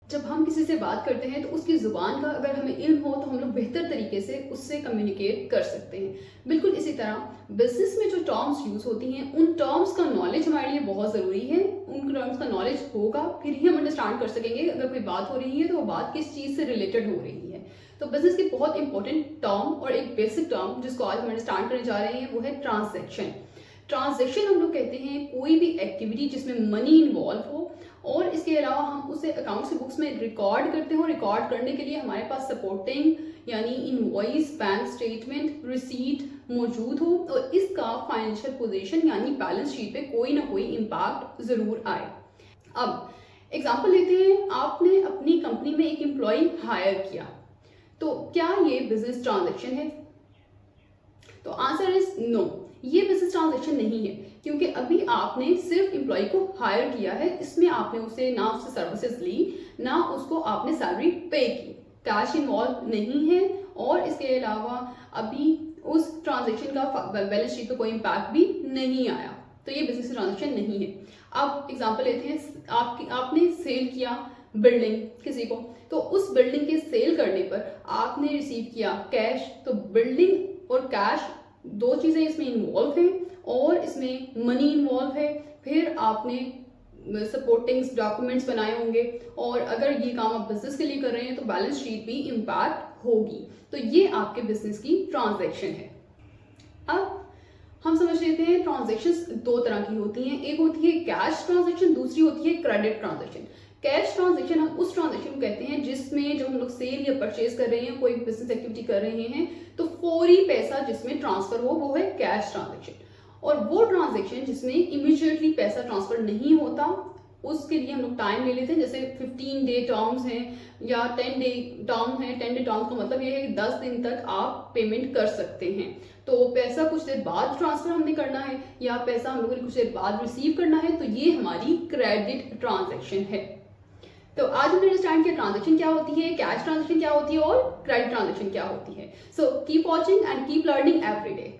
जब हम किसी से बात करते हैं तो उसकी ज़ुबान का अगर हमें इल्म हो तो हम लोग बेहतर तरीके से उससे कम्युनिकेट कर सकते हैं। बिल्कुल इसी तरह बिज़नेस में जो टर्म्स यूज़ होती हैं उन टर्म्स का नॉलेज हमारे लिए बहुत ज़रूरी है। उन टर्म्स का नॉलेज होगा फिर ही हम अंडरस्टैंड कर सकेंगे अगर कोई बात हो रही है तो वो बात किस चीज़ से रिलेटेड हो रही है। तो बिज़नेस की बहुत इंपॉर्टेंट टर्म और एक बेसिक टर्म जिसको आज हम अंडरस्टैंड करने जा रहे हैं वो है ट्रांजैक्शन। ट्रांजैक्शन हम लोग कहते हैं कोई भी एक्टिविटी जिसमें मनी इन्वॉल्व हो और इसके अलावा हम उसे अकाउंट्स की बुक्स में रिकॉर्ड करते हो। रिकॉर्ड करने के लिए हमारे पास सपोर्टिंग यानी इनवॉइस, बैंक स्टेटमेंट, रिसीट मौजूद हो और इसका फाइनेंशियल पोजीशन यानी बैलेंस शीट पे कोई ना कोई इम्पैक्ट ज़रूर आए। अब एग्जांपल लेते हैं, आपने अपनी कंपनी में एक एम्प्लॉय हायर किया, तो क्या ये बिजनेस ट्रांजैक्शन है? तो आंसर इज नो, ये बिजनेस ट्रांजैक्शन नहीं है क्योंकि अभी आपने सिर्फ एम्प्लॉय को हायर किया है। इसमें आपने उसे ना उससे सर्विसेज ली ना उसको आपने सैलरी पे की, कैश इन्वॉल्व नहीं है और इसके अलावा अभी उस ट्रांजैक्शन का बैलेंस शीट पे कोई इम्पैक्ट भी नहीं आया, तो ये बिजनेस ट्रांजैक्शन नहीं है। अब एग्जांपल लेते हैं, आपने सेल किया बिल्डिंग किसी को, तो उस बिल्डिंग के सेल करने पर आपने रिसीव किया कैश, तो बिल्डिंग और कैश दो चीज़ें इसमें इन्वॉल्व हैं और इसमें मनी इन्वॉल्व है। फिर आपने सपोर्टिंग डॉक्यूमेंट्स बनाए होंगे और अगर ये काम आप बिजनेस के लिए कर रहे हैं तो बैलेंस शीट भी इम्पैक्ट होगी। तो ये आपके बिजनेस की ट्रांजैक्शन है। अब हम समझ लेते हैं ट्रांजैक्शंस दो तरह की होती हैं, एक होती है कैश ट्रांजैक्शन, दूसरी होती है क्रेडिट ट्रांजैक्शन। कैश ट्रांजैक्शन हम उस ट्रांजैक्शन को कहते हैं जिसमें जब हम लोग सेल या परचेज कर रहे हैं, कोई बिजनेस एक्टिविटी कर रहे हैं, तो फौरी पैसा जिसमें ट्रांसफर हो वो है कैश ट्रांजैक्शन। और वो ट्रांजैक्शन जिसमें इमीडिएटली पैसा ट्रांसफर नहीं होता उसके लिए हम लोग टाइम ले लेते हैं, जैसे 15 डे टर्म्स हैं या 10 डे टर्म है। 10 डे टर्म का मतलब ये है कि 10 दिन तक आप पेमेंट कर सकते हैं। तो पैसा कुछ देर बाद ट्रांसफर हमने करना है या पैसा हम लोगों ने कुछ देर बाद रिसीव करना है, तो ये हमारी क्रेडिट ट्रांजैक्शन है। तो आज हमने अंडरस्टैंड किया ट्रांजैक्शन क्या होती है, कैश ट्रांजैक्शन क्या होती है और क्रेडिट ट्रांजैक्शन क्या होती है। So keep watching and keep learning every day.